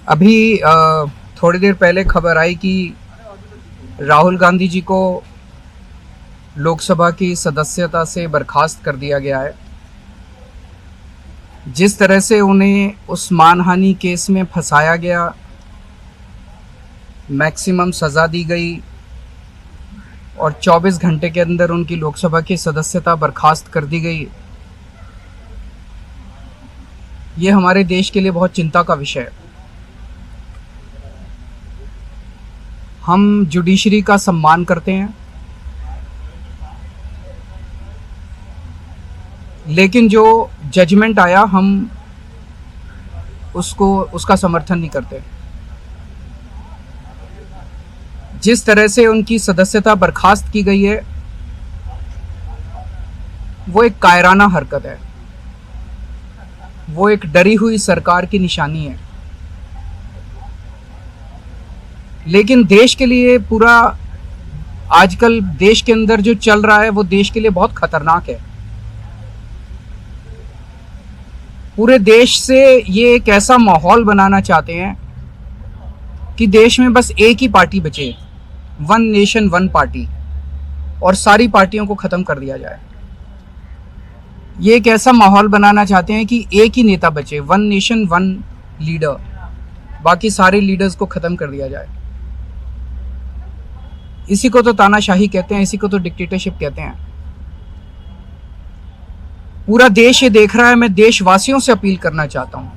अभी थोड़ी देर पहले खबर आई कि राहुल गांधी जी को लोकसभा की सदस्यता से बर्खास्त कर दिया गया है। जिस तरह से उन्हें उस मानहानि केस में फंसाया गया, मैक्सिमम सज़ा दी गई और 24 घंटे के अंदर उनकी लोकसभा की सदस्यता बर्खास्त कर दी गई, ये हमारे देश के लिए बहुत चिंता का विषय है। हम जुडिशरी का सम्मान करते हैं, लेकिन जो जजमेंट आया हम उसका समर्थन नहीं करते। जिस तरह से उनकी सदस्यता बर्खास्त की गई है, वो एक कायराना हरकत है, वो एक डरी हुई सरकार की निशानी है। लेकिन देश के लिए पूरा आजकल देश के अंदर जो चल रहा है वो देश के लिए बहुत खतरनाक है। पूरे देश से ये एक ऐसा माहौल बनाना चाहते हैं कि देश में बस एक ही पार्टी बचे, वन नेशन वन पार्टी, और सारी पार्टियों को ख़त्म कर दिया जाए। ये एक ऐसा माहौल बनाना चाहते हैं कि एक ही नेता बचे, वन नेशन वन लीडर, बाकी सारे लीडर्स को ख़त्म कर दिया जाए। इसी को तो तानाशाही कहते हैं, इसी को तो डिक्टेटरशिप कहते हैं। पूरा देश ये देख रहा है। मैं देशवासियों से अपील करना चाहता हूं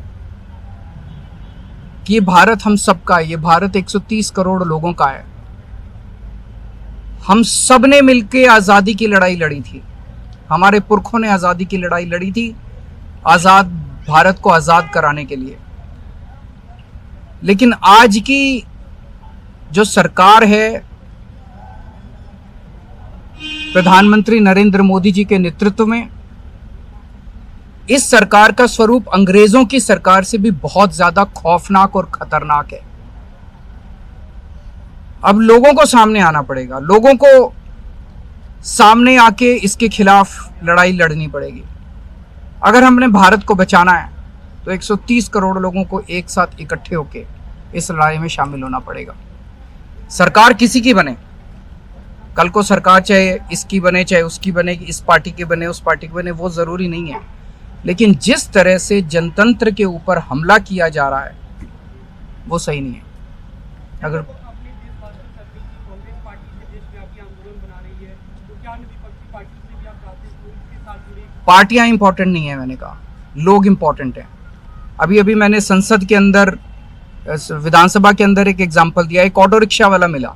कि ये भारत हम सबका है, ये भारत 130 करोड़ लोगों का है। हम सब ने मिलकर आज़ादी की लड़ाई लड़ी थी, हमारे पुरखों ने आज़ादी की लड़ाई लड़ी थी, आज़ाद भारत को आज़ाद कराने के लिए। लेकिन आज की जो सरकार है, प्रधानमंत्री नरेंद्र मोदी जी के नेतृत्व में, इस सरकार का स्वरूप अंग्रेजों की सरकार से भी बहुत ज्यादा खौफनाक और खतरनाक है। अब लोगों को सामने आना पड़ेगा, लोगों को सामने आके इसके खिलाफ लड़ाई लड़नी पड़ेगी। अगर हमने भारत को बचाना है तो 130 करोड़ लोगों को एक साथ इकट्ठे होके इस लड़ाई में शामिल होना पड़ेगा। सरकार किसी की बने, कल को सरकार चाहे इसकी बने चाहे उसकी बने, इस पार्टी की बने उस पार्टी की बने, वो ज़रूरी नहीं है। लेकिन जिस तरह से जनतंत्र के ऊपर हमला किया जा रहा है वो सही नहीं है। अगर पार्टियां इंपॉर्टेंट नहीं है, मैंने कहा लोग इंपॉर्टेंट हैं। अभी अभी मैंने संसद के अंदर, विधानसभा के अंदर एक एग्जाम्पल दिया। एक ऑटो रिक्शा वाला मिला,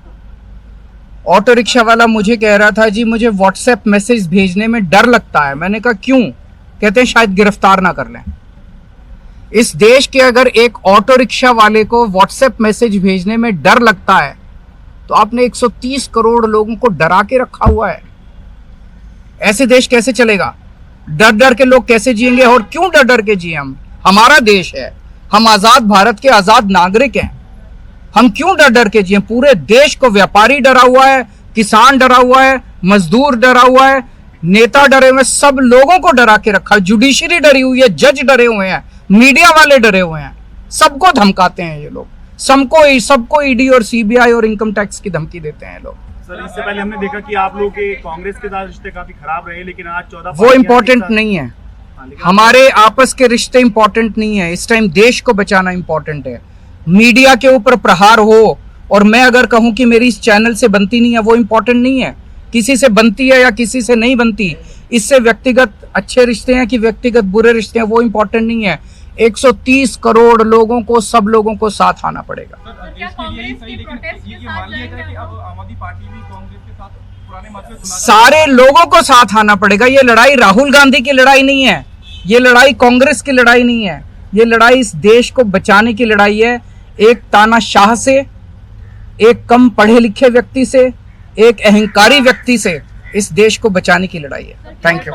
ऑटो रिक्शा वाला मुझे कह रहा था, जी मुझे व्हाट्सएप मैसेज भेजने में डर लगता है। मैंने कहा क्यों? कहते हैं शायद गिरफ्तार ना कर लें। इस देश के अगर एक ऑटो रिक्शा वाले को व्हाट्सएप मैसेज भेजने में डर लगता है तो आपने 130 करोड़ लोगों को डरा के रखा हुआ है। ऐसे देश कैसे चलेगा? डर डर के लोग कैसे जिएंगे? और क्यों डर डर के जिए? हम, हमारा देश है, हम आजाद भारत के आजाद नागरिक हैं, हम क्यों डर डर के जिए? पूरे देश को व्यापारी डरा हुआ है, किसान डरा हुआ है, मजदूर डरा हुआ है, नेता डरे हुए हैं, सब लोगों को डरा के रखा है। जुडिशरी डरी हुई है, जज डरे हुए हैं, मीडिया वाले डरे हुए हैं, सबको धमकाते हैं ये लोग, सबको ईडी और सीबीआई और इनकम टैक्स की धमकी देते हैं लोग। सर, इससे पहले हमने देखा कि आप लोगों के कांग्रेस के साथ रिश्ते काफी खराब रहे, लेकिन आज 14 वो इम्पोर्टेंट नहीं है। हमारे आपस के रिश्ते इंपॉर्टेंट नहीं है। इस टाइम देश को बचाना इंपॉर्टेंट है। मीडिया के ऊपर प्रहार हो और मैं अगर कहूं कि मेरी इस चैनल से बनती नहीं है, वो इंपॉर्टेंट नहीं है। किसी से बनती है या किसी से नहीं बनती, इससे व्यक्तिगत अच्छे रिश्ते हैं कि व्यक्तिगत बुरे रिश्ते हैं, वो इंपॉर्टेंट नहीं है। 130 करोड़ लोगों को, सब लोगों को साथ आना पड़ेगा। सारे लोगों को साथ आना पड़ेगा। ये लड़ाई राहुल गांधी की लड़ाई नहीं है, ये लड़ाई कांग्रेस की लड़ाई नहीं है, ये लड़ाई इस देश को बचाने की लड़ाई है। एक तानाशाह से, एक कम पढ़े लिखे व्यक्ति से, एक अहंकारी व्यक्ति से इस देश को बचाने की लड़ाई है। Thank you.